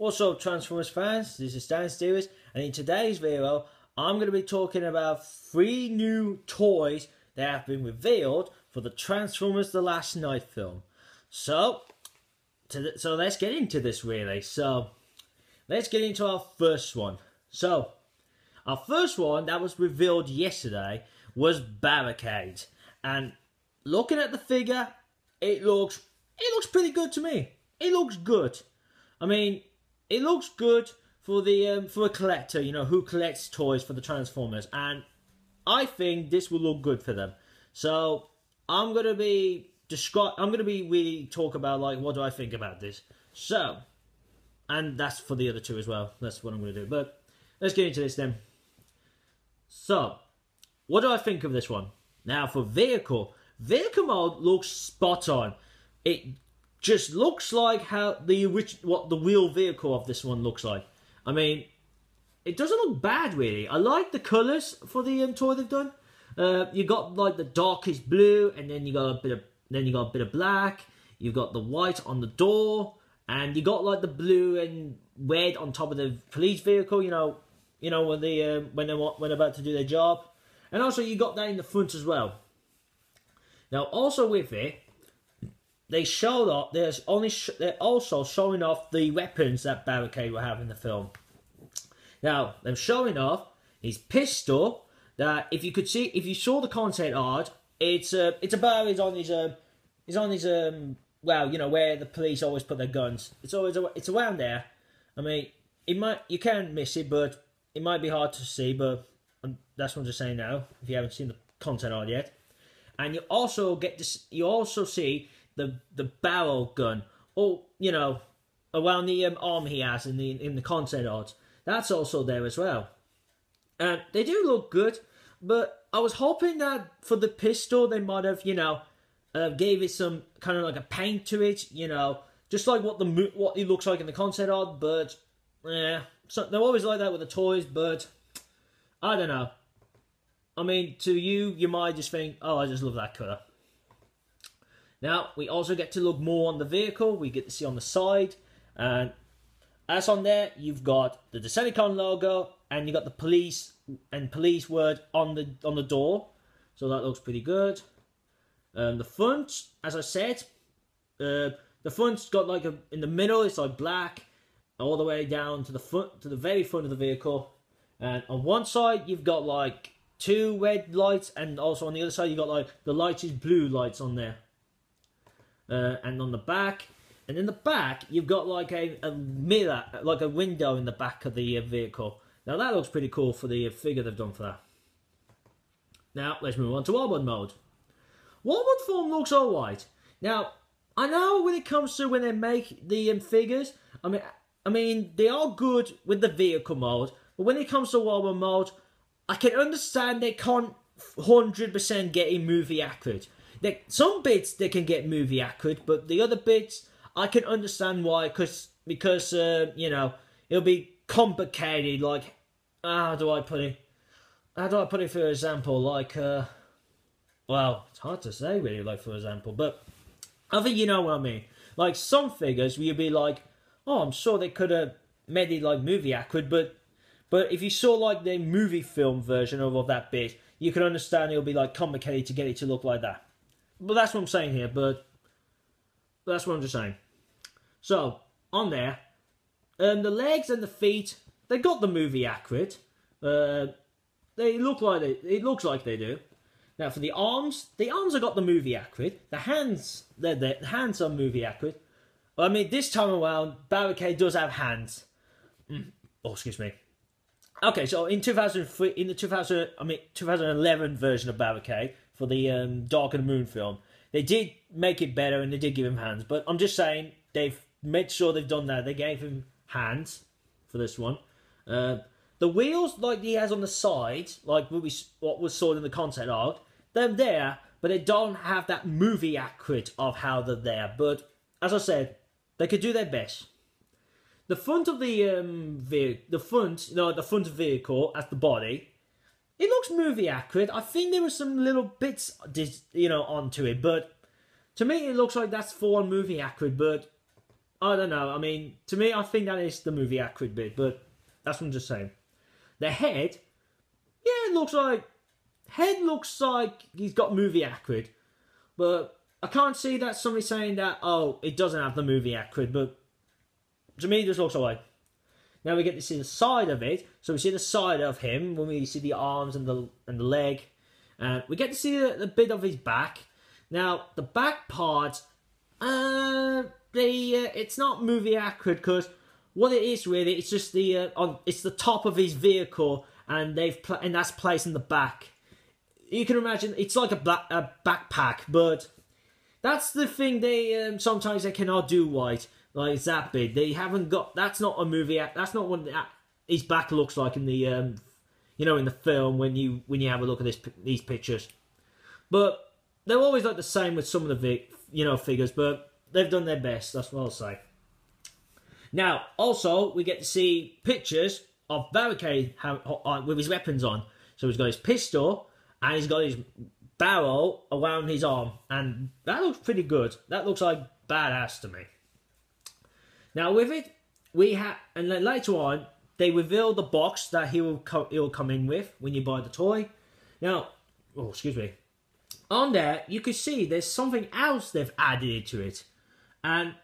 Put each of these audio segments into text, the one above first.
What's up, Transformers fans? This is Stan Stevens, and in today's video, I'm going to be talking about 3 new toys that have been revealed for the Transformers The Last Night film. So let's get into this really. So, let's get into our first one. So, our first one that was revealed yesterday was Barricade. And looking at the figure, it looks pretty good to me. It looks good. I mean, it looks good for a collector, you know, who collects toys for the Transformers, and I think this will look good for them. So I'm gonna be really talk about like what do I think about this. So, and that's for the other two as well. That's what I'm gonna do. But let's get into this then. So, what do I think of this one? Now for vehicle mode looks spot on. It just looks like how what the real vehicle of this one looks like. I mean, it doesn't look bad really. I like the colours for the toy they've done. You got like the darkest blue, and then you got a bit of black. You've got the white on the door, and you got like the blue and red on top of the police vehicle. You know when they're about to do their job, and also you got that in the front as well. Now also with it, they showed off. They're also showing off the weapons that Barricade will have in the film. Now they're showing off his pistol. That if you saw the concept art, it's on his well, you know, where the police always put their guns. It's around there. I mean, you can miss it, but it might be hard to see. But that's what I'm just saying now. If you haven't seen the concept art yet, and you also see the barrel gun, or you know, around the arm he has in the concept art. That's also there as well, and they do look good. But I was hoping that for the pistol they might have, you know, gave it some kind of like a paint to it, you know, just like what it looks like in the concept art. But yeah, so they're always like that with the toys. But I don't know. I mean, to you might just think, oh, I just love that colour. Now, we also get to look more on the vehicle. We get to see on the side. And as on there, you've got the Decepticon logo, and you got the police word on the door. So that looks pretty good. The front, as I said, the front's got like in the middle, it's like black, all the way down to the very front of the vehicle. And on one side, you've got like 2 red lights, and also on the other side, you've got like the lightest blue lights on there. And on the back, and in the back, you've got like a mirror, like a window in the back of the vehicle. Now that looks pretty cool for the figure they've done for that. Now let's move on to warbird mode. Warbird form looks alright. Now I know when it comes to when they make the figures, I mean they are good with the vehicle mode, but when it comes to warbird mode, I can understand they can't 100% get in movie accurate. Some bits they can get movie accurate, but the other bits I can understand why, because you know, it'll be complicated. Like, how do I put it? How do I put it for example? Like, well, it's hard to say really. Like for example, but I think you know what I mean. Like some figures, where you'd be like, oh, I'm sure they could have made it like movie accurate, but if you saw like the movie film version of that bit, you can understand it'll be like complicated to get it to look like that. But that's what I'm saying here, but that's what I'm just saying. So, on there, the legs and the feet, they got the movie accurate. They look like it looks like they do. Now for the arms have got the movie accurate. The hands, the hands are movie accurate. I mean, this time around, Barricade does have hands. Oh, excuse me. Okay, so in 2011 version of Barricade, for the Dark of the Moon film, they did make it better and they did give him hands. But I'm just saying, they've made sure they've done that. They gave him hands for this one. The wheels, like he has on the side, like what was saw in the concept art, they're there, but they don't have that movie accurate of how they're there. But as I said, they could do their best. The front of the front vehicle at the body, it looks movie accurate. I think there were some little bits, you know, onto it, but to me it looks like that's for movie accurate. But I don't know. I mean, to me, I think that is the movie accurate bit, but that's what I'm just saying. The head, yeah, it looks like he's got movie accurate, but I can't see that somebody saying that, oh, it doesn't have the movie accurate, but to me, it just looks alright. Now we get to see the side of it, so we see the side of him when we see the arms and the leg, and we get to see the bit of his back. Now the back part, it's not movie accurate because what it is really, it's just it's the top of his vehicle, and and that's placed in the back. You can imagine it's like a backpack, but that's the thing they sometimes they cannot do right. Like it's that big. They haven't got. That's not a movie. That's not what his back looks like in the in the film when you have a look at these pictures. But they're always like the same with some of the figures, but they've done their best. That's what I'll say. Now, also we get to see pictures of Barricade with his weapons on. So he's got his pistol and he's got his barrel around his arm, and that looks pretty good. That looks like badass to me. Now with it, and then later on, they reveal the box that he'll come in with when you buy the toy. Now, on there you can see there's something else they've added into it, and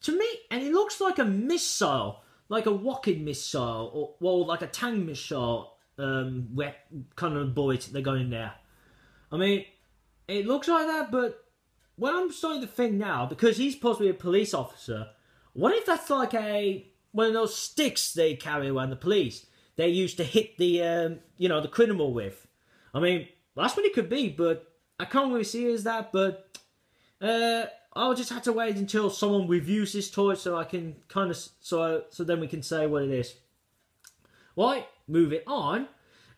to me, it looks like a missile, like a rocket missile, or like a tank missile, kind of bullet they got in there. I mean, it looks like that, but what I'm starting to think now, because he's supposed to be a police officer. What if that's like one of those sticks they carry around the police? They used to hit the the criminal with. I mean, that's what it could be, but I can't really see it as that. But I'll just have to wait until someone reviews this toy so I can kind of so then we can say what it is. Right, moving on.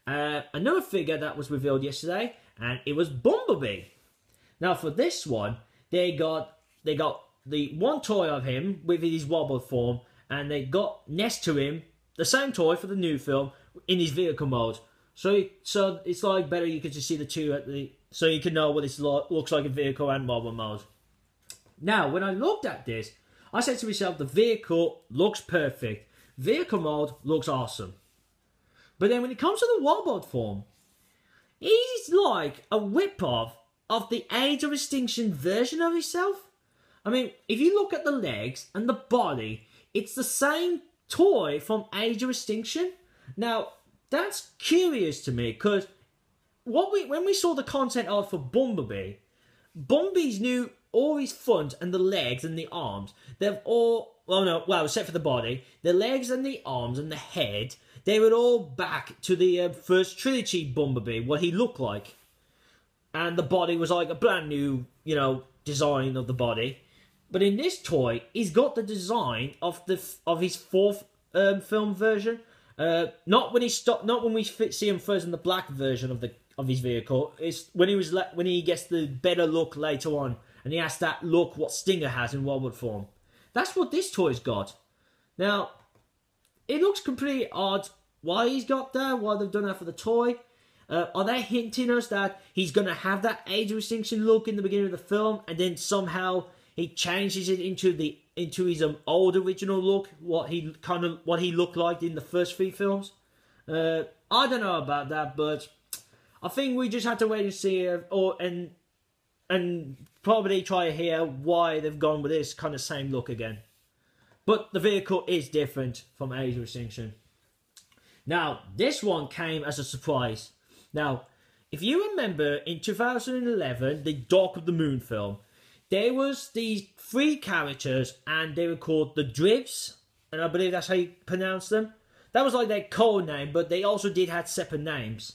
Another figure that was revealed yesterday, and it was Bumblebee. Now for this one, they got the one toy of him with his wobble form, and they got next to him the same toy for the new film in his vehicle mode. So it's like better you could just see the two so you can know what this looks like in vehicle and mobile mode. Now, when I looked at this, I said to myself, the vehicle looks perfect. Vehicle mode looks awesome. But then when it comes to the wobble form, he's like a rip-off of the Age of Extinction version of himself. I mean, if you look at the legs and the body, it's the same toy from Age of Extinction. Now, that's curious to me, because when we saw the concept art for Bumblebee's new, all his front and the legs and the arms, they've all, except for the body, the legs and the arms and the head, they were all back to the first trilogy Bumblebee, what he looked like. And the body was like a brand new, design of the body. But in this toy, he's got the design of his fourth film version. Not when we see him first in the black version of his vehicle. It's when he gets the better look later on, and he has that look what Stinger has in wobble form. That's what this toy's got. Now, it looks completely odd why he's got that, why they've done that for the toy. Are they hinting us that he's gonna have that Age of Extinction look in the beginning of the film, and then somehow he changes it into his old original look, what he looked like in the first three films? I don't know about that, but I think we just have to wait and see, and probably try to hear why they've gone with this kind of same look again. But the vehicle is different from Age of Extinction. Now, this one came as a surprise. Now, if you remember in 2011, the Dark of the Moon film, there was these three characters, and they were called the Drivs, and I believe that's how you pronounce them. That was like their code name, but they also did have separate names.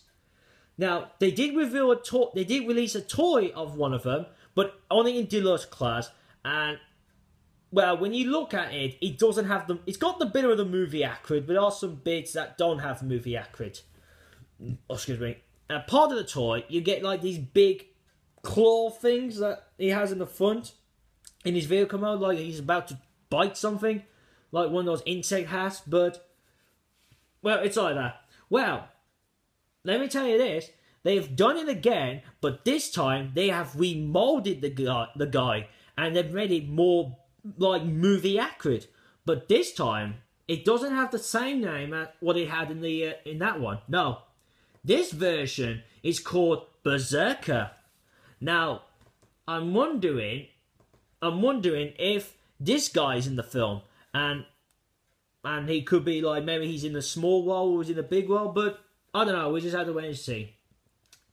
Now, they did reveal they did release a toy of one of them, but only in Deluxe class, and well, when you look at it, it doesn't have them. It's got the bit of the movie accurate, but there are some bits that don't have movie accurate. Oh, excuse me. Part of the toy, you get like these big claw things that he has in the front in his vehicle mode, like he's about to bite something, like one of those insect hats. But well, it's like that. Well, let me tell you this: they've done it again, but this time they have remolded the guy, and they've made it more like movie accurate. But this time, it doesn't have the same name as what it had in that one. No, this version is called Berserker. Now, I'm wondering if this guy's in the film, and he could be like, maybe he's in a small role or he's in a big role, but I don't know. We just have to wait and see.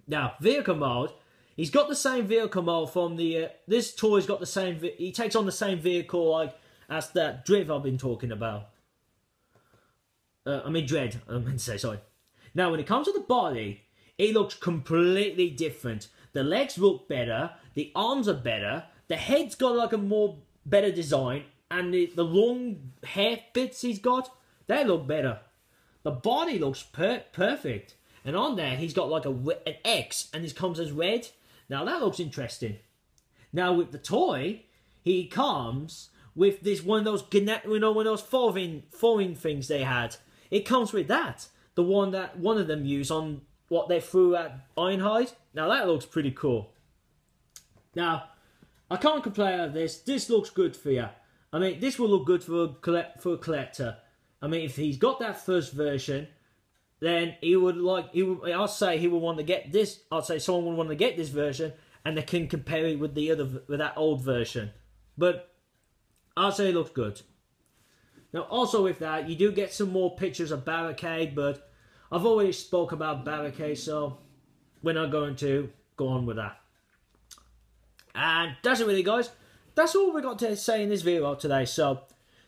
Now, vehicle mode. He's got the same vehicle mode from the... this toy's got the same... he takes on the same vehicle like as that Drift I've been talking about. Dread, I meant to say, sorry. Now, when it comes to the body, it looks completely different. The legs look better. The arms are better. The head's got like a more better design. And the long hair bits he's got, they look better. The body looks perfect. And on there, he's got like an X, and this comes as red. Now, that looks interesting. Now, with the toy, he comes with this one of those, one of those foreign things they had. It comes with that. The one that one of them used on what they threw at Ironhide. Now, that looks pretty cool. Now, I can't complain about this. This looks good for you. I mean, this will look good for a collector. I mean, if he's got that first version, then I'll say he will want to get this. I'll say someone will want to get this version, and they can compare it with that old version. But I'll say it looks good. Now, also with that, you do get some more pictures of Barricade, but I've already spoke about Barricade, so we're not going to go on with that. And that's it really, guys. That's all we got to say in this video today. So,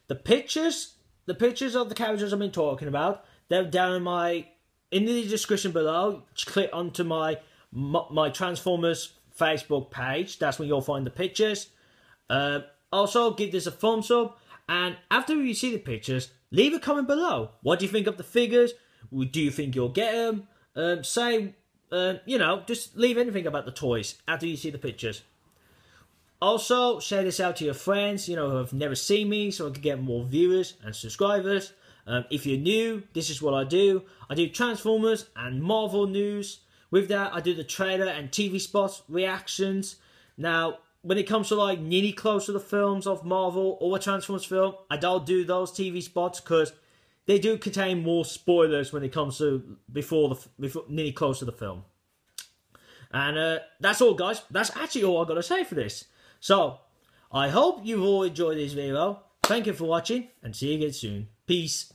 the pictures of the characters I've been talking about, they're down in the description below. Just click onto my Transformers Facebook page. That's where you'll find the pictures. Also, give this a thumbs up. And after you see the pictures, leave a comment below. What do you think of the figures? Do you think you'll get them? Just leave anything about the toys after you see the pictures. Also, share this out to your friends, who have never seen me, so I can get more viewers and subscribers. If you're new, this is what I do. I do Transformers and Marvel news. With that, I do the trailer and TV spots reactions. Now, when it comes to like nearly close to the films of Marvel or a Transformers film, I don't do those TV spots because they do contain more spoilers when it comes to before nearly close to the film. And that's all, guys. That's actually all I've got to say for this. So, I hope you've all enjoyed this video. Thank you for watching, and see you again soon. Peace.